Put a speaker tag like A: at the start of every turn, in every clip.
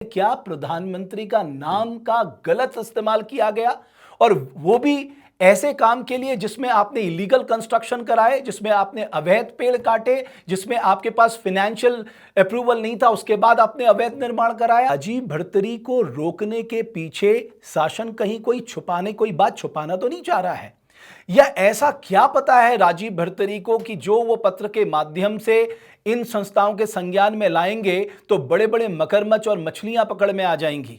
A: क्या प्रधानमंत्री का नाम का गलत इस्तेमाल किया गया, और वो भी ऐसे काम के लिए जिसमें आपने इलीगल कंस्ट्रक्शन कराए, जिसमें आपने अवैध पेड़ काटे, जिसमें आपके पास फाइनेंशियल अप्रूवल नहीं था, उसके बाद आपने अवैध निर्माण कराया। राजीव भरतरी को रोकने के पीछे शासन कहीं कोई बात छुपाना तो नहीं चाह रहा है, या ऐसा क्या पता है राजीव भरतरी को कि जो वो पत्र के माध्यम से इन संस्थाओं के संज्ञान में लाएंगे तो बड़े बड़े मगरमच्छ और मछलियां पकड़ में आ जाएंगी।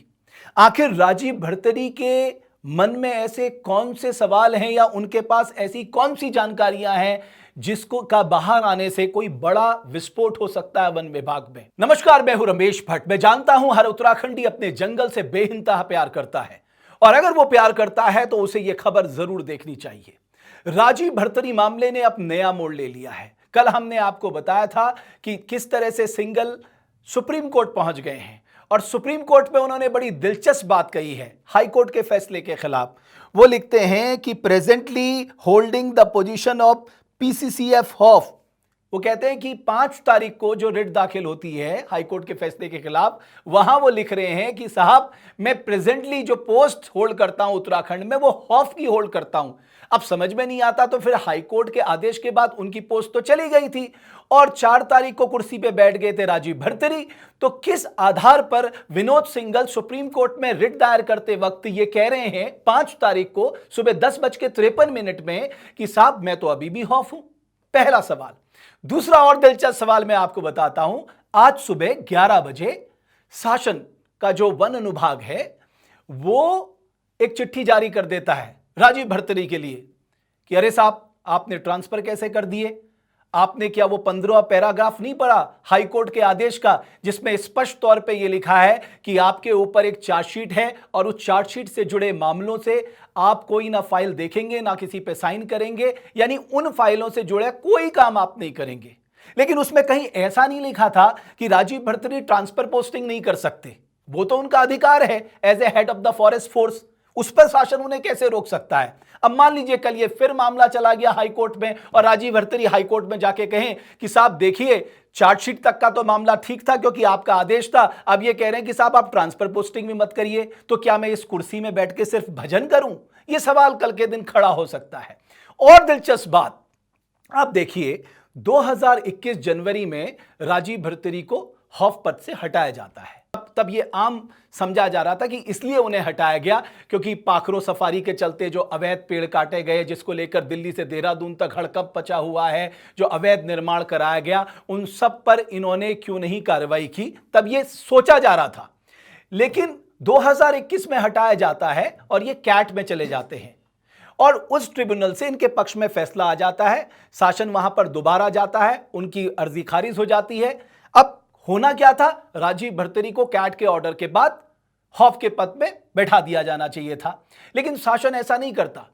A: आखिर राजीव भरतरी के मन में ऐसे कौन से सवाल हैं, या उनके पास ऐसी कौन सी जानकारियां हैं जिसको का बाहर आने से कोई बड़ा विस्फोट हो सकता है वन विभाग में। नमस्कार, मैं हूं रमेश भट्ट। मैं जानता हूं हर उत्तराखंडी अपने जंगल से बेइंतहा प्यार करता है, और अगर वो प्यार करता है तो उसे यह खबर जरूर देखनी चाहिए। राजीव भरतरी मामले ने अब नया मोड़ ले लिया है। कल हमने आपको बताया था कि किस तरह से सिंगल सुप्रीम कोर्ट पहुंच गए हैं, और सुप्रीम कोर्ट में उन्होंने बड़ी दिलचस्प बात कही है हाई कोर्ट के फैसले के खिलाफ। वो लिखते हैं कि presently holding the position of PCCF HoFF, वो कहते हैं कि 5 तारीख को जो रिट दाखिल होती है हाई कोर्ट के फैसले के खिलाफ, वहां वो लिख रहे हैं कि साहब, मैं प्रेजेंटली जो पोस्ट होल्ड करता हूं उत्तराखंड में, वो हॉफ की होल्ड करता हूं। अब समझ में नहीं आता तो फिर हाई कोर्ट के आदेश के बाद उनकी पोस्ट तो चली गई थी, और 4 तारीख को कुर्सी पे बैठ गए थे राजीव भरतरी। तो किस आधार पर विनोद सिंघल सुप्रीम कोर्ट में रिट दायर करते वक्त ये कह रहे हैं 5 तारीख को सुबह 10:53 में कि साहब, मैं तो अभी भी हॉफ हूं? पहला सवाल। दूसरा और दिलचस्प सवाल मैं आपको बताता हूं। आज सुबह 11 बजे शासन का जो वन अनुभाग है वो एक चिट्ठी जारी कर देता है राजीव भरतरी के लिए कि अरे साहब, आपने ट्रांसफर कैसे कर दिए? आपने क्या वो 15वां पैराग्राफ नहीं पढ़ा हाई कोर्ट के आदेश का, जिसमें स्पष्ट तौर पे ये लिखा है कि आपके ऊपर एक चार्जशीट है, और उस चार्जशीट से जुड़े मामलों से आप कोई ना फाइल देखेंगे, ना किसी पे साइन करेंगे, यानी उन फाइलों से जुड़े कोई काम आप नहीं करेंगे। लेकिन उसमें कहीं ऐसा नहीं लिखा था कि राजीव भरतरी ट्रांसफर पोस्टिंग नहीं कर सकते। वो तो उनका अधिकार है as a head of the forest force, उस पर शासन उन्हें कैसे रोक सकता है? अब मान लीजिए कल ये फिर मामला चला गया हाई कोर्ट में, और राजीव भरतरी हाई कोर्ट में जाके कहें कि साहब देखिए, चार्जशीट तक का तो मामला ठीक था क्योंकि आपका आदेश था, अब ये कह रहे हैं कि साहब आप ट्रांसफर पोस्टिंग भी मत करिए, तो क्या मैं इस कुर्सी में बैठ के सिर्फ भजन करूं? यह सवाल कल के दिन खड़ा हो सकता है। और दिलचस्प बात, आप देखिए 2021 जनवरी में राजीव भरतरी को हॉफ पद से हटाया जाता है। तब ये आम समझा जा रहा था कि इसलिए उन्हें हटाया गया क्योंकि पाखरो सफारी के चलते जो अवैध पेड़ काटे गए, जिसको लेकर दिल्ली से देहरादून तक हड़कंप मचा हुआ है, जो अवैध निर्माण कराया गया, उन सब पर इन्होंने क्यों नहीं कार्रवाई की, तब ये सोचा जा रहा था। लेकिन 2021 में हटाया जाता है और ये कैट में चले जाते हैं, और उस ट्रिब्यूनल से इनके पक्ष में फैसला आ जाता है। शासन वहां पर दोबारा जाता है, उनकी अर्जी खारिज हो जाती है। अब होना क्या था? राजीव भरतरी को कैट के ऑर्डर के बाद हॉफ के पद में बैठा दिया जाना चाहिए था, लेकिन शासन ऐसा नहीं करता।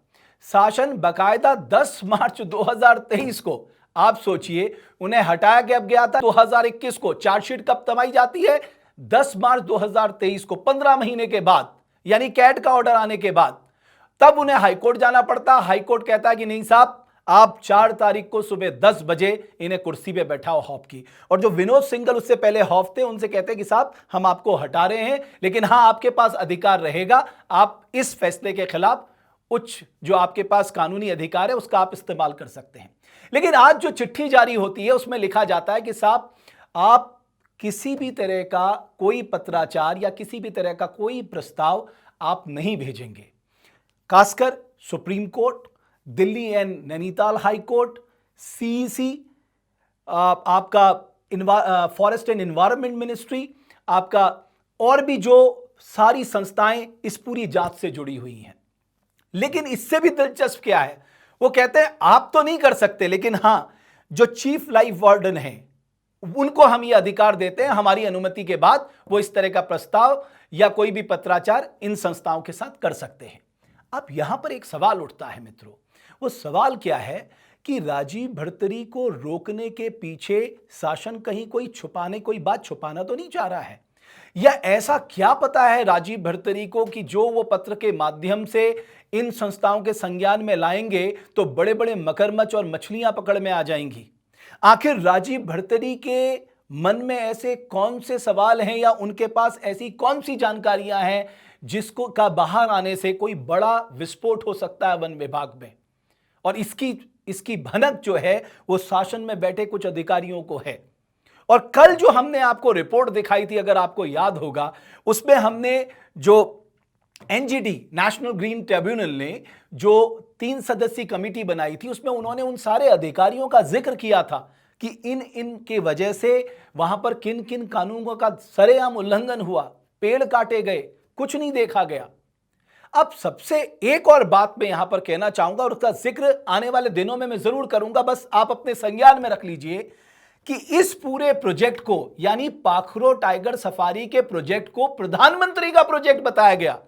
A: शासन बकायदा 10 मार्च 2023 को, आप सोचिए, उन्हें हटाया गया था 2021 को। चार्जशीट कब तमाई जाती है? 10 मार्च 2023 को, 15 महीने के बाद, यानी कैट का ऑर्डर आने के बाद। तब उन्हें हाईकोर्ट जाना पड़ता। हाईकोर्ट कहता है कि नहीं साहब, आप 4 तारीख को सुबह 10 बजे इन्हें कुर्सी पे बैठाओ हॉफ की। और जो विनोद सिंघल उससे पहले हॉफ थे, उनसे कहते हैं कि साहब, हम आपको हटा रहे हैं, लेकिन हां, आपके पास अधिकार रहेगा, आप इस फैसले के खिलाफ उच्च जो आपके पास कानूनी अधिकार है उसका आप इस्तेमाल कर सकते हैं। लेकिन आज जो चिट्ठी जारी होती है उसमें लिखा जाता है कि साहब, आप किसी भी तरह का कोई पत्राचार या किसी भी तरह का कोई प्रस्ताव आप नहीं भेजेंगे। खासकर supreme court, Delhi and Nainital high court, CEC, आपका फॉरेस्ट एंड एनवायरनमेंट मिनिस्ट्री, आपका और भी जो सारी संस्थाएं इस पूरी जांच से जुड़ी हुई हैं। लेकिन इससे भी दिलचस्प क्या है, वो कहते हैं आप तो नहीं कर सकते, लेकिन हां, जो चीफ लाइफ वार्डन हैं उनको हम ये अधिकार देते हैं, हमारी अनुमति के बाद वो इस तरह का प्रस्ताव या कोई भी पत्राचार इन संस्थाओं के साथ कर सकते हैं। अब यहां पर एक सवाल उठता है मित्रों, वो सवाल क्या है कि राजीव भरतरी को रोकने के पीछे शासन कहीं कोई बात छुपाना तो नहीं चाह रहा है, या ऐसा क्या पता है राजीव भरतरी को कि जो वो पत्र के माध्यम से इन संस्थाओं के संज्ञान में लाएंगे तो बड़े बड़े मगरमच्छ और मछलियां पकड़ में आ जाएंगी। आखिर राजीव भरतरी के मन में ऐसे कौन से सवाल हैं या उनके पास ऐसी कौन सी जानकारियां हैं जिसको का बाहर आने से कोई बड़ा विस्फोट हो सकता है वन विभाग में। और इसकी इसकी भनक जो है वो शासन में बैठे कुछ अधिकारियों को है। और कल जो हमने आपको रिपोर्ट दिखाई थी, अगर आपको याद होगा, उसमें हमने जो एनजीटी नेशनल ग्रीन ट्रिब्यूनल ने जो 3 सदस्यीय कमेटी बनाई थी, उसमें उन्होंने उन सारे अधिकारियों का जिक्र किया था कि इन के वजह से वहां पर किन किन कानूनों का सरेआम उल्लंघन हुआ, पेड़ काटे गए, कुछ नहीं देखा गया। अब सबसे एक और बात मैं यहां पर कहना चाहूंगा और उसका जिक्र आने वाले दिनों में मैं जरूर करूंगा, बस आप अपने संज्ञान में रख लीजिए कि इस पूरे प्रोजेक्ट को, यानी पाखरो टाइगर सफारी के प्रोजेक्ट को प्रधानमंत्री का प्रोजेक्ट बताया गया।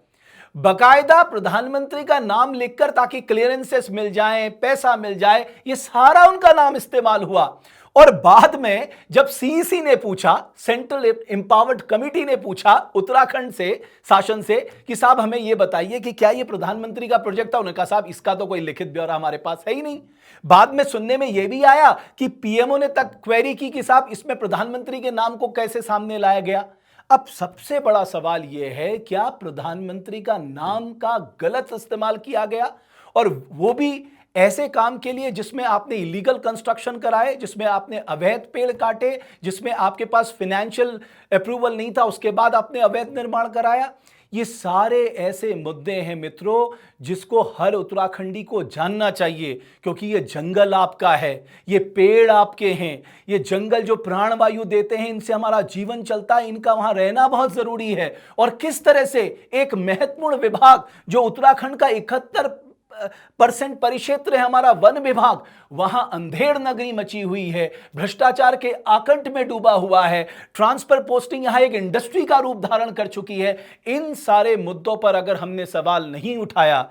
A: बकायदा प्रधानमंत्री का नाम लिखकर, ताकि क्लियरेंसेस मिल जाएं, पैसा मिल जाए, ये सारा उनका नाम इस्तेमाल हुआ। और बाद में जब सीईसी ने पूछा, सेंट्रल एम्पावर्ड कमेटी ने पूछा उत्तराखंड से, शासन से, कि साहब हमें यह बताइए कि क्या यह प्रधानमंत्री का प्रोजेक्ट था, उन्होंने कहा साहब इसका तो कोई लिखित ब्यौरा हमारे पास है ही नहीं। बाद में सुनने में यह भी आया कि पीएमओ ने तक क्वेरी की कि साहब इसमें प्रधानमंत्री के नाम को कैसे सामने लाया गया। अब सबसे बड़ा सवाल यह है, क्या प्रधानमंत्री का नाम का गलत इस्तेमाल किया गया, और वो भी ऐसे काम के लिए जिसमें आपने इलीगल कंस्ट्रक्शन कराए, जिसमें आपने अवैध पेड़ काटे, जिसमें आपके पास फाइनेंशियल अप्रूवल नहीं था, उसके बाद आपने अवैध निर्माण कराया। ये सारे ऐसे मुद्दे हैं मित्रों जिसको हर उत्तराखंडी को जानना चाहिए, क्योंकि ये जंगल आपका है, ये पेड़ आपके हैं, ये जंगल जो प्राणवायु देते हैं, इनसे हमारा जीवन चलता है, इनका वहां रहना बहुत जरूरी है। और किस तरह से एक महत्वपूर्ण विभाग जो उत्तराखंड का 71% परिक्षेत्र है हमारा वन विभाग, वहां अंधेड़ नगरी मची हुई है, भ्रष्टाचार के आकंठ में डूबा हुआ है, ट्रांसफर पोस्टिंग यहां एक इंडस्ट्री का रूप धारण कर चुकी है। इन सारे मुद्दों पर अगर हमने सवाल नहीं उठाया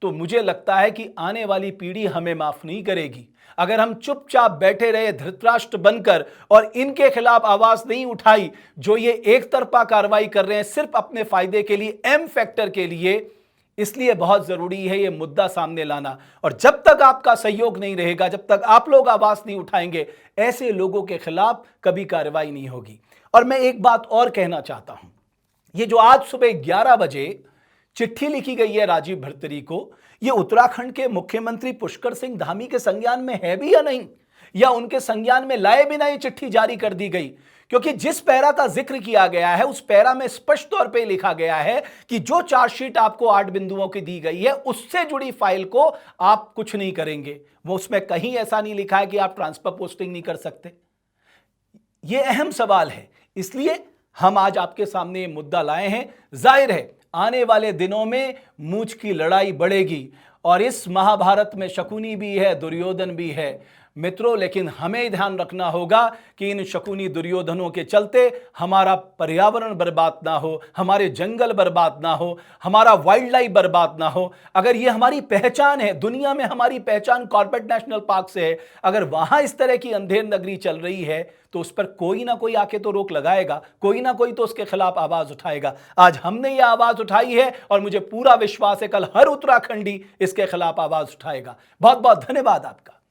A: तो मुझे लगता है कि आने वाली पीढ़ी हमें माफ नहीं करेगी। अगर हम चुपचाप बैठे रहे धृतराष्ट्र बनकर और इनके खिलाफ आवाज नहीं उठाई, जो ये एक तरफा कार्रवाई कर रहे हैं सिर्फ अपने फायदे के लिए, एम फैक्टर के लिए, इसलिए बहुत जरूरी है यह मुद्दा सामने लाना। और जब तक आपका सहयोग नहीं रहेगा, जब तक आप लोग आवाज नहीं उठाएंगे, ऐसे लोगों के खिलाफ कभी कार्रवाई नहीं होगी। और मैं एक बात और कहना चाहता हूं, ये जो आज सुबह 11 बजे चिट्ठी लिखी गई है राजीव भरतरी को, यह उत्तराखंड के मुख्यमंत्री पुष्कर सिंह धामी के संज्ञान में है भी या नहीं, या उनके संज्ञान में लाए बिना यह चिट्ठी जारी कर दी गई। क्योंकि जिस पैरा का जिक्र किया गया है उस पैरा में स्पष्ट तौर पे लिखा गया है कि जो चार्जशीट आपको 8 बिंदुओं की दी गई है उससे जुड़ी फाइल को आप कुछ नहीं करेंगे। वो उसमें कहीं ऐसा नहीं लिखा है कि आप ट्रांसफर पोस्टिंग नहीं कर सकते। यह अहम सवाल है, इसलिए हम आज आपके सामने ये मुद्दा लाए हैं। जाहिर है आने वाले दिनों में मूंछ की लड़ाई बढ़ेगी और इस महाभारत में शकुनी भी है, दुर्योधन भी है मित्रों, लेकिन हमें ध्यान रखना होगा कि इन शकुनी दुर्योधनों के चलते हमारा पर्यावरण बर्बाद ना हो, हमारे जंगल बर्बाद ना हो, हमारा वाइल्ड लाइफ बर्बाद ना हो। अगर ये हमारी पहचान है, दुनिया में हमारी पहचान कॉर्बेट नेशनल पार्क से है, अगर वहां इस तरह की अंधेर नगरी चल रही है तो उस पर कोई ना कोई आके तो रोक लगाएगा, कोई ना कोई तो उसके खिलाफ आवाज उठाएगा। आज हमने ये आवाज उठाई है और मुझे पूरा विश्वास है कल हर उत्तराखंडी इसके खिलाफ आवाज उठाएगा। बहुत बहुत धन्यवाद आपका।